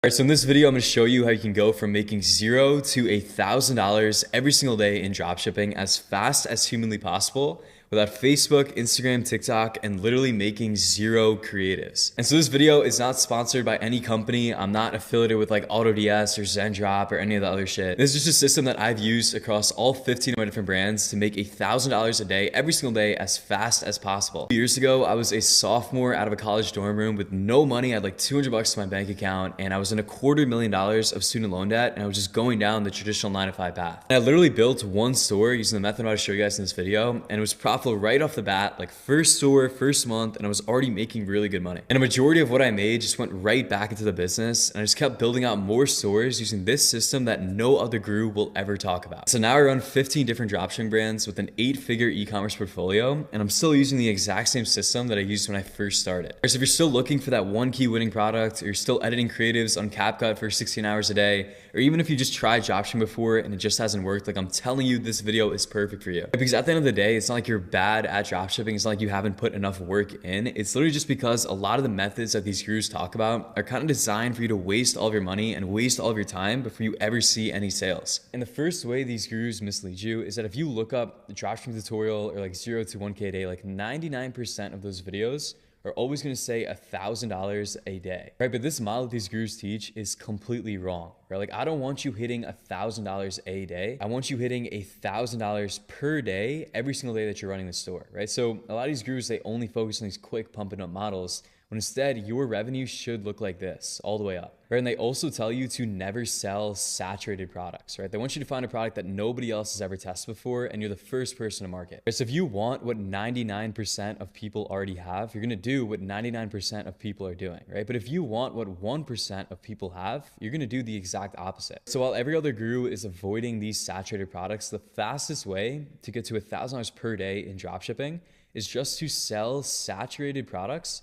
Alright, so in this video, I'm going to show you how you can go from making $0 to $1,000 every single day in dropshipping as fast as humanly possible without Facebook, Instagram, TikTok, and literally making zero creatives. And so this video is not sponsored by any company. I'm not affiliated with like AutoDS or Zendrop or any of the other shit. This is just a system that I've used across all 15 of my different brands to make $1,000 a day every single day as fast as possible. 2 years ago, I was a sophomore out of a college dorm room with no money. I had like $200 in my bank account and I was in $250,000 of student loan debt, and I was just going down the traditional 9-to-5 path. And I literally built one store using the method I'm about to show you guys in this video, and it was profitable right off the bat, like first store, first month, and I was already making really good money. And a majority of what I made just went right back into the business, and I just kept building out more stores using this system that no other guru will ever talk about. So now I run 15 different dropshipping brands with an 8-figure e-commerce portfolio, and I'm still using the exact same system that I used when I first started. So if you're still looking for that one key winning product, or you're still editing creatives on CapCut for 16 hours a day, or even if you just tried dropshipping before and it just hasn't worked, like I'm telling you, this video is perfect for you. Because at the end of the day, it's not like you're bad at dropshipping. It's not like you haven't put enough work in. It's literally just because a lot of the methods that these gurus talk about are kind of designed for you to waste all of your money and waste all of your time before you ever see any sales. And the first way these gurus mislead you is that if you look up the dropshipping tutorial or like $0 to 1K a day, like 99% of those videos are always going to say $1,000 a day, right? But this model that these gurus teach is completely wrong, right? Like I don't want you hitting $1,000 a day. I want you hitting $1,000 per day every single day that you're running the store, right? So a lot of these gurus, they only focus on these quick pumping up models, when instead your revenue should look like this all the way up, right? And they also tell you to never sell saturated products, right? They want you to find a product that nobody else has ever tested before and you're the first person to market. Right? So if you want what 99% of people already have, you're going to do what 99% of people are doing, right? But if you want what 1% of people have, you're going to do the exact opposite. So while every other guru is avoiding these saturated products, the fastest way to get to $1,000 per day in dropshipping is just to sell saturated products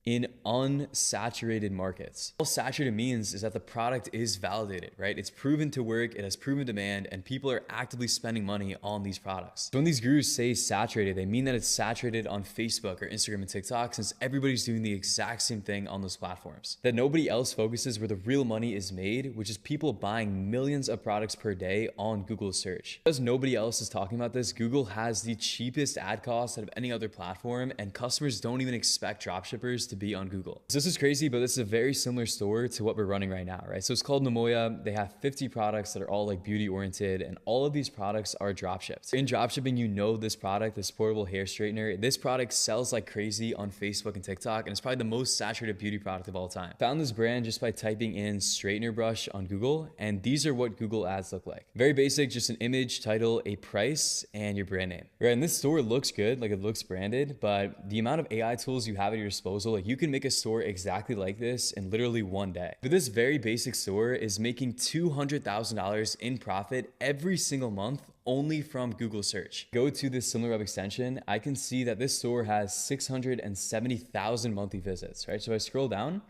in unsaturated markets. All saturated means is that the product is validated, right? It's proven to work, it has proven demand, and people are actively spending money on these products. So when these gurus say saturated, they mean that it's saturated on Facebook or Instagram and TikTok, since everybody's doing the exact same thing on those platforms. That nobody else focuses where the real money is made, which is people buying millions of products per day on Google search. Because nobody else is talking about this, Google has the cheapest ad cost out of any other platform, and customers don't even expect dropshippers to be on Google. So this is crazy, but this is a very similar store to what we're running right now, right? So it's called Namoya. They have 50 products that are all like beauty oriented, and all of these products are dropshipped. In dropshipping, you know this product, this portable hair straightener, this product sells like crazy on Facebook and TikTok, and it's probably the most saturated beauty product of all time. Found this brand just by typing in straightener brush on Google, and these are what Google ads look like. Very basic, just an image, title, a price, and your brand name. Right, and this store looks good, like it looks branded, but the amount of AI tools you have at your disposal, like you can make a store exactly like this in literally one day. But this very basic store is making $200,000 in profit every single month only from Google search. Go to this similar web extension, I can see that this store has 670,000 monthly visits, right? So if I scroll down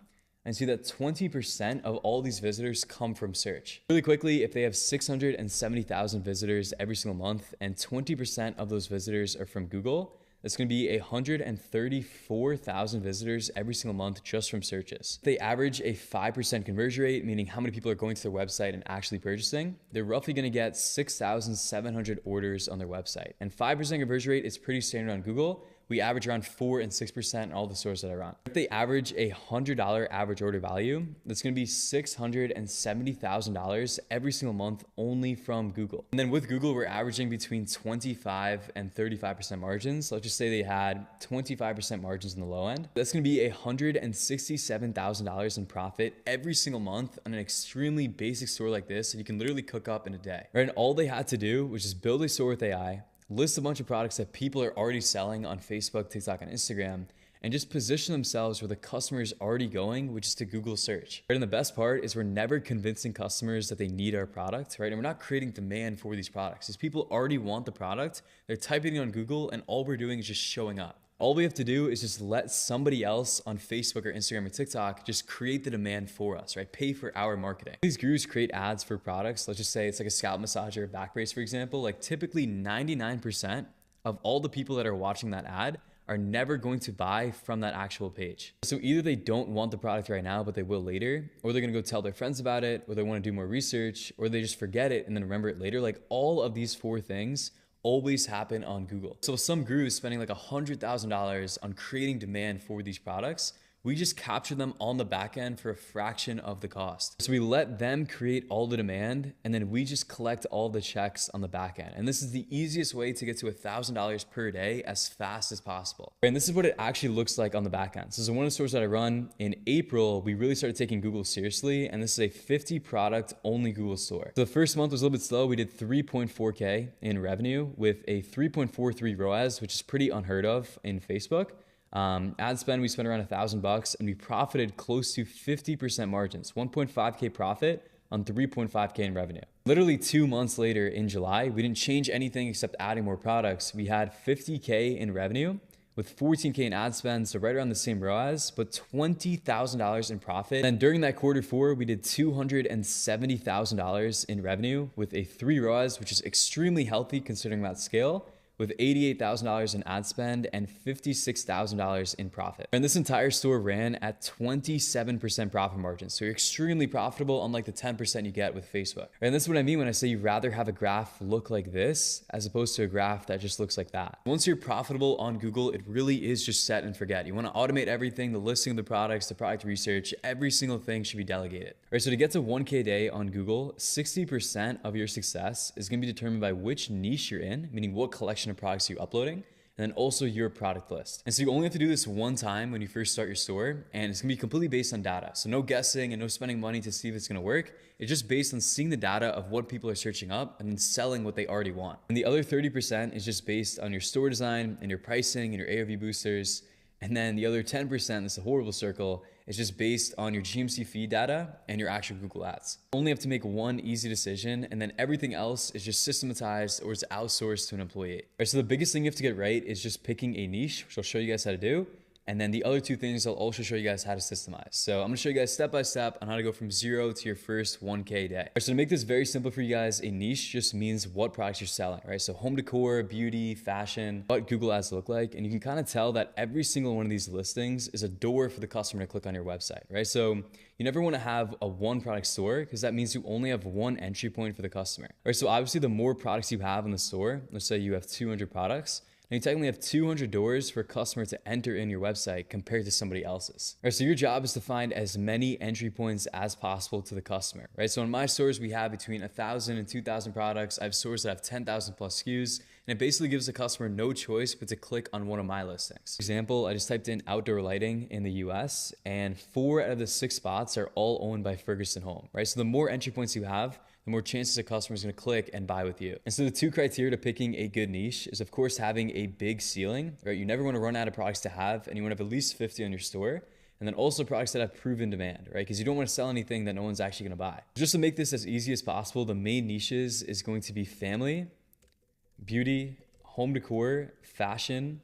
and see that 20% of all these visitors come from search. Really quickly, if they have 670,000 visitors every single month and 20% of those visitors are from Google, that's going to be 134,000 visitors every single month just from searches. They average a 5% conversion rate, meaning how many people are going to their website and actually purchasing. They're roughly going to get 6,700 orders on their website. And 5% conversion rate is pretty standard on Google. We average around 4 and 6% in all the stores that I run. If they average a $100 average order value, that's going to be $670,000 every single month only from Google. And then with Google, we're averaging between 25 and 35% margins. So let's just say they had 25% margins in the low end. That's going to be $167,000 in profit every single month on an extremely basic store like this that you can literally cook up in a day. Right? And all they had to do was just build a store with AI, list a bunch of products that people are already selling on Facebook, TikTok, and Instagram, and just position themselves where the customer is already going, which is to Google search. Right? And the best part is we're never convincing customers that they need our product, right? And we're not creating demand for these products. These people already want the product, they're typing it on Google, and all we're doing is just showing up. All we have to do is just let somebody else on Facebook or Instagram or TikTok just create the demand for us, right? Pay for our marketing. These gurus create ads for products. Let's just say it's like a scalp massager or back brace, for example. Like typically 99% of all the people that are watching that ad are never going to buy from that actual page. So either they don't want the product right now, but they will later, or they're gonna go tell their friends about it, or they wanna do more research, or they just forget it and then remember it later. Like all of these four things always happen on Google. So if some guru is spending like $100,000 on creating demand for these products, we just capture them on the back end for a fraction of the cost. So we let them create all the demand, and then we just collect all the checks on the back end. And this is the easiest way to get to $1,000 per day as fast as possible. And this is what it actually looks like on the back end. So one of the stores that I run in April, we really started taking Google seriously, and this is a 50 product only Google store. So the first month was a little bit slow. We did 3.4K in revenue with a 3.43 ROAS, which is pretty unheard of in Facebook. Ad spend, we spent around $1,000 and we profited close to 50% margins, 1.5K profit on 3.5K in revenue. Literally 2 months later in July, we didn't change anything except adding more products. We had 50K in revenue with 14K in ad spend, so right around the same ROAS, but $20,000 in profit. And during that Q4, we did $270,000 in revenue with a 3 ROAS, which is extremely healthy considering that scale, with $88,000 in ad spend and $56,000 in profit. And this entire store ran at 27% profit margin. So you're extremely profitable, unlike the 10% you get with Facebook. And this is what I mean when I say you'd rather have a graph look like this as opposed to a graph that just looks like that. Once you're profitable on Google, it really is just set and forget. You want to automate everything, the listing of the products, the product research, every single thing should be delegated. All right, so to get to 1K a day on Google, 60% of your success is going to be determined by which niche you're in, meaning what collection of products you're uploading, and then also your product list. And so you only have to do this one time when you first start your store, and it's gonna be completely based on data. So no guessing and no spending money to see if it's gonna work. It's just based on seeing the data of what people are searching up and then selling what they already want. And the other 30% is just based on your store design and your pricing and your AOV boosters. And then the other 10%, this is a horrible circle, is just based on your GMC feed data and your actual Google ads. Only have to make one easy decision, and then everything else is just systematized or it's outsourced to an employee. All right, so the biggest thing you have to get right is just picking a niche, which I'll show you guys how to do. And then the other two things I'll also show you guys how to systemize. So I'm gonna show you guys step by step on how to go from 0 to your first 1K a day. All right, so to make this very simple for you guys, a niche just means what products you're selling, right? So home decor, beauty, fashion, what Google ads look like. And you can kind of tell that every single one of these listings is a door for the customer to click on your website, right? So you never wanna have a one product store because that means you only have one entry point for the customer. All right, so obviously the more products you have in the store, let's say you have 200 products, and you technically have 200 doors for a customer to enter in your website compared to somebody else's. All right, so your job is to find as many entry points as possible to the customer, right? So in my stores, we have between 1,000 and 2,000 products. I have stores that have 10,000 plus SKUs, and it basically gives the customer no choice but to click on one of my listings. For example, I just typed in outdoor lighting in the US, and 4 out of the 6 spots are all owned by Ferguson Home, right? So the more entry points you have, the more chances a customer is going to click and buy with you. And so the 2 criteria to picking a good niche is, of course, having a big ceiling, right? You never want to run out of products to have, and you want to have at least 50 on your store. And then also products that have proven demand, right? Because you don't want to sell anything that no one's actually going to buy. Just to make this as easy as possible, the main niches is going to be family, beauty, home decor, fashion,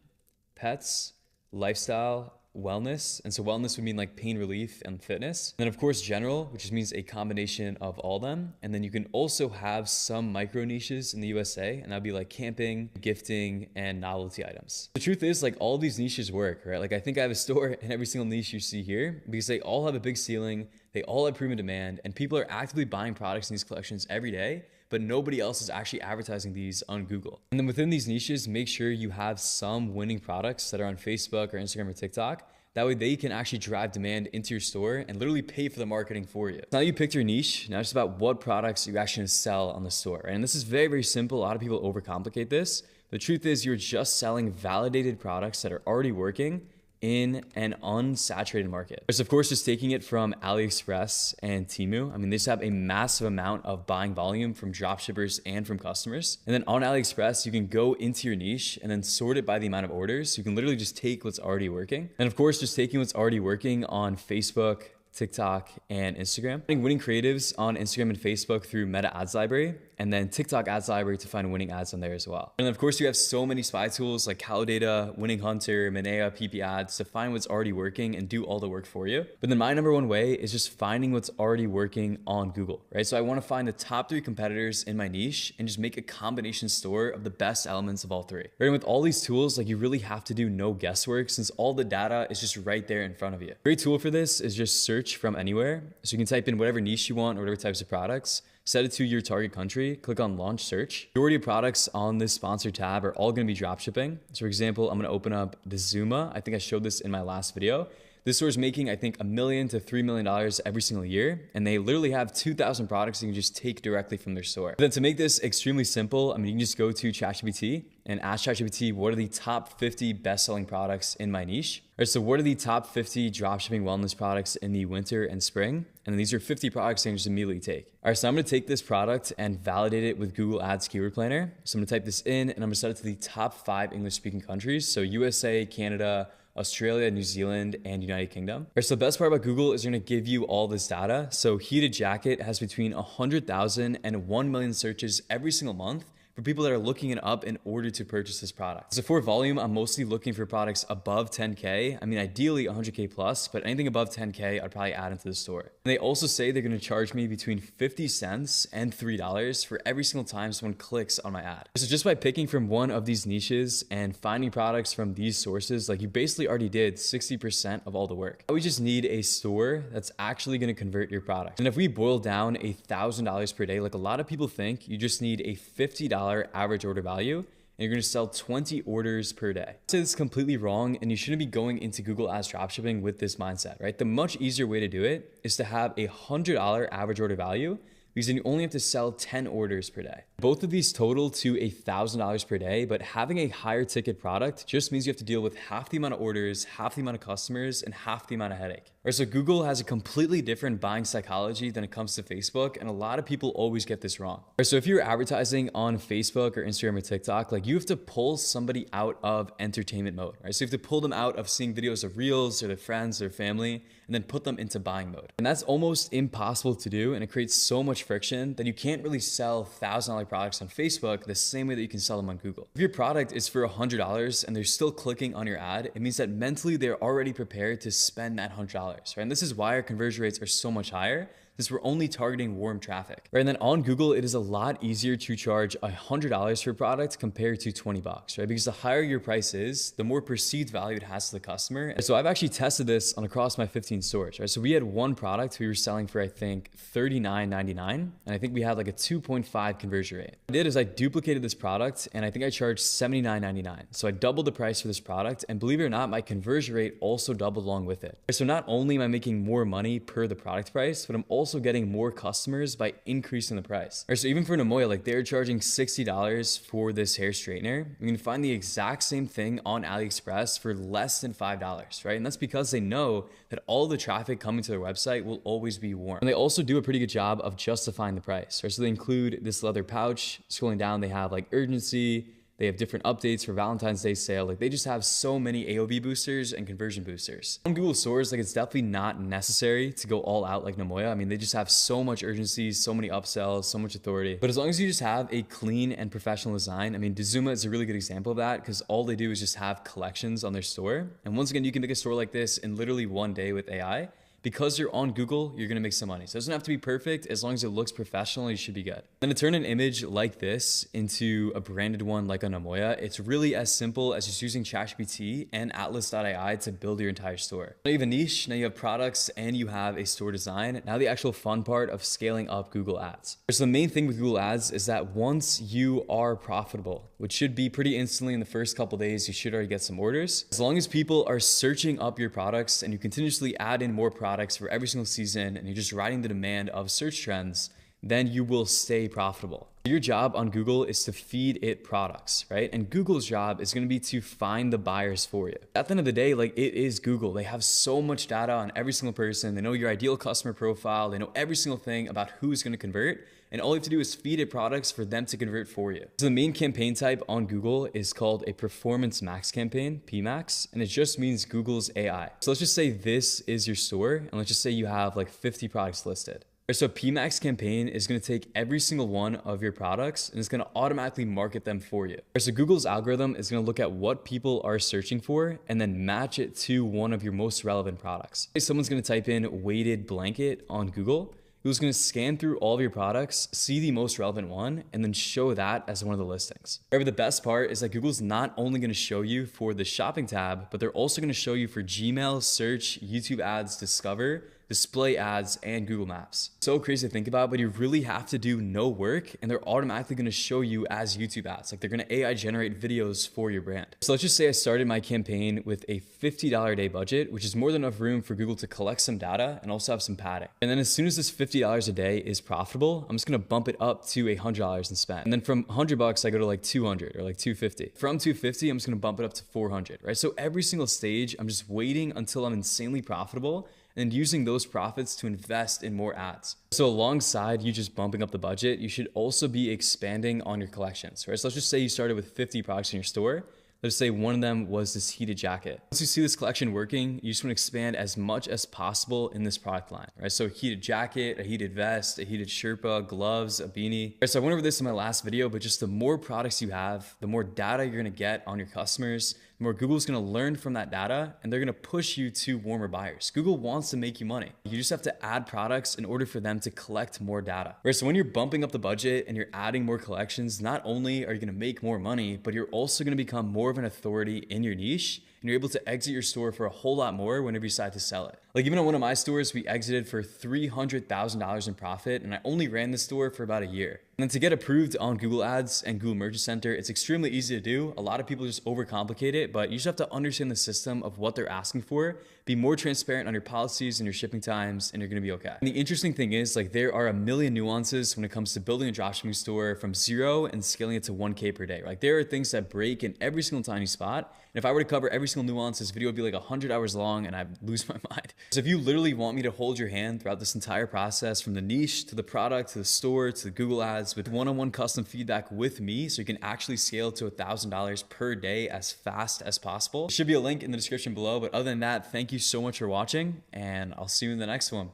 pets, lifestyle, wellness. And so wellness would mean like pain relief and fitness. And then of course general, which just means a combination of all them. And then you can also have some micro niches in the USA, and that'd be like camping, gifting, and novelty items. The truth is, like, all these niches work, right? Like I think I have a store in every single niche you see here because they all have a big ceiling, they all have proven demand, and people are actively buying products in these collections every day, but nobody else is actually advertising these on Google. And then within these niches, make sure you have some winning products that are on Facebook or Instagram or TikTok. That way they can actually drive demand into your store and literally pay for the marketing for you. Now you picked your niche, now it's about what products you're actually gonna sell on the store, right? And this is very, very simple. A lot of people overcomplicate this. The truth is you're just selling validated products that are already working in an unsaturated market. There's of course just taking it from AliExpress and Temu. I mean, they just have a massive amount of buying volume from dropshippers and from customers. And then on AliExpress, you can go into your niche and then sort it by the amount of orders. So you can literally just take what's already working. And of course, just taking what's already working on Facebook, TikTok, and Instagram. Finding winning creatives on Instagram and Facebook through Meta Ads Library, and then TikTok Ads Library to find winning ads on there as well. And then of course you have so many spy tools like Calidata, Winning Hunter, Manea, PP Ads to find what's already working and do all the work for you. But then my number one way is just finding what's already working on Google, right? So I want to find the top 3 competitors in my niche and just make a combination store of the best elements of all 3. Right? And with all these tools, like you really have to do no guesswork since all the data is just right there in front of you. A great tool for this is just search from anywhere. So you can type in whatever niche you want or whatever types of products, set it to your target country, click on launch search. The majority of products on this sponsor tab are all going to be dropshipping. So for example, I'm going to open up the Zuma. I think I showed this in my last video. This store is making, I think, $1 million to $3 million every single year. And they literally have 2,000 products you can just take directly from their store. But then to make this extremely simple, I mean, you can just go to ChatGPT and ask ChatGPT, what are the top 50 best-selling products in my niche? All right, so what are the top 50 dropshipping wellness products in the winter and spring? And then these are 50 products I can just immediately take. All right, so I'm gonna take this product and validate it with Google Ads Keyword Planner. So I'm gonna type this in and I'm gonna set it to the top 5 English-speaking countries. So USA, Canada, Australia, New Zealand, and United Kingdom. All right, so the best part about Google is they're gonna give you all this data. So heated jacket has between 100,000 and 1 million searches every single month for people that are looking it up in order to purchase this product. So for volume, I'm mostly looking for products above 10K. I mean, ideally 100K plus, but anything above 10K, I'd probably add into the store. And they also say they're gonna charge me between 50 cents and $3 for every single time someone clicks on my ad. So just by picking from one of these niches and finding products from these sources, like you basically already did 60% of all the work. We just need a store that's actually gonna convert your product. And if we boil down $1,000 per day, like a lot of people think, you just need a $50 average order value, and you're going to sell 20 orders per day. I'd say this is completely wrong, and you shouldn't be going into Google Ads dropshipping with this mindset, right? The much easier way to do it is to have a $100 average order value, because then you only have to sell 10 orders per day. Both of these total to $1,000 per day, but having a higher ticket product just means you have to deal with half the amount of orders, half the amount of customers, and half the amount of headache. All right, so Google has a completely different buying psychology than it comes to Facebook, and a lot of people always get this wrong. All right, so if you're advertising on Facebook or Instagram or TikTok, like you have to pull somebody out of entertainment mode, right? So you have to pull them out of seeing videos of reels or their friends or family, and then put them into buying mode. And that's almost impossible to do, and it creates so much friction that you can't really sell $1,000 products on Facebook the same way that you can sell them on Google. If your product is for $100 and they're still clicking on your ad, it means that mentally they're already prepared to spend that $100, right? And this is why our conversion rates are so much higher, since we're only targeting warm traffic, right? And then on Google, it is a lot easier to charge $100 for a product compared to 20 bucks, right? Because the higher your price is, the more perceived value it has to the customer. So I've actually tested this on across my 15 stores, right? So we had one product we were selling for, I think, $39.99. And I think we had like a 2.5 conversion rate. What I did is I duplicated this product and I think I charged $79.99. So I doubled the price for this product, and believe it or not, my conversion rate also doubled along with it. So not only am I making more money per the product price, but I'm also getting more customers by increasing the price. All right, so even for Namoya, like they're charging $60 for this hair straightener. You can find the exact same thing on AliExpress for less than $5, right? And that's because they know that all the traffic coming to their website will always be warm. And they also do a pretty good job of justifying the price, right? So they include this leather pouch. Scrolling down, they have like urgency. They have different updates for Valentine's Day sale. Like they just have so many AOV boosters and conversion boosters. On Google stores, like it's definitely not necessary to go all out like Namoya. I mean, they just have so much urgency, so many upsells, so much authority. But as long as you just have a clean and professional design, I mean, Dezuma is a really good example of that because all they do is just have collections on their store. And once again, you can make a store like this in literally one day with AI. Because you're on Google, you're gonna make some money. So it doesn't have to be perfect. As long as it looks professional, you should be good. Then to turn an image like this into a branded one like a Namoya, it's really as simple as just using ChatGPT and Atlas.ai to build your entire store. Now you have a niche, now you have products, and you have a store design. Now the actual fun part of scaling up Google Ads. So the main thing with Google Ads is that once you are profitable, which should be pretty instantly in the first couple days, you should already get some orders. As long as people are searching up your products and you continuously add in more products for every single season and you're just riding the demand of search trends, then you will stay profitable. Your job on Google is to feed it products, right? And Google's job is gonna be to find the buyers for you. At the end of the day, like, it is Google. They have so much data on every single person. They know your ideal customer profile. They know every single thing about who's gonna convert. And all you have to do is feed it products for them to convert for you. So the main campaign type on Google is called a Performance Max campaign, PMax, and it just means Google's AI. So let's just say this is your store, and let's just say you have like 50 products listed. So PMax campaign is going to take every single one of your products and it's going to automatically market them for you. So Google's algorithm is going to look at what people are searching for and then match it to one of your most relevant products. Someone's going to type in weighted blanket on Google. Google's going to scan through all of your products, see the most relevant one, and then show that as one of the listings. However, the best part is that Google's not only going to show you for the shopping tab, but they're also going to show you for Gmail, search, YouTube ads, discover, display ads, and Google Maps. So crazy to think about, but you really have to do no work and they're automatically gonna show you as YouTube ads. Like, they're gonna AI generate videos for your brand. So let's just say I started my campaign with a $50 a day budget, which is more than enough room for Google to collect some data and also have some padding. And then as soon as this $50 a day is profitable, I'm just gonna bump it up to $100 and spend. And then from $100, I go to like 200 or like 250. From 250, I'm just gonna bump it up to 400, right? So every single stage, I'm just waiting until I'm insanely profitable and using those profits to invest in more ads. So alongside you just bumping up the budget, you should also be expanding on your collections, right? So let's just say you started with 50 products in your store. Let's say one of them was this heated jacket. Once you see this collection working, you just want to expand as much as possible in this product line, right? So a heated jacket, a heated vest, a heated Sherpa, gloves, a beanie. Right, so I went over this in my last video, but just the more products you have, the more data you're gonna get on your customers, the more Google's gonna learn from that data, and they're gonna push you to warmer buyers. Google wants to make you money. You just have to add products in order for them to collect more data. Right, so when you're bumping up the budget and you're adding more collections, not only are you gonna make more money, but you're also gonna become more of an authority in your niche, and you're able to exit your store for a whole lot more whenever you decide to sell it. Like, even on one of my stores, we exited for $300,000 in profit, and I only ran the store for about a year. And then to get approved on Google Ads and Google Merchant Center, it's extremely easy to do. A lot of people just overcomplicate it, but you just have to understand the system of what they're asking for, be more transparent on your policies and your shipping times, and you're gonna be okay. And the interesting thing is, like, there are a million nuances when it comes to building a dropshipping store from 0 and scaling it to 1K per day. Like, there are things that break in every single tiny spot. And if I were to cover every single nuance, this video would be like 100 hours long and I'd lose my mind. So if you literally want me to hold your hand throughout this entire process, from the niche to the product to the store to the Google Ads, with one-on-one custom feedback with me, so you can actually scale to $1,000 per day as fast as possible, there should be a link in the description below. But other than that, thank you so much for watching, and I'll see you in the next one.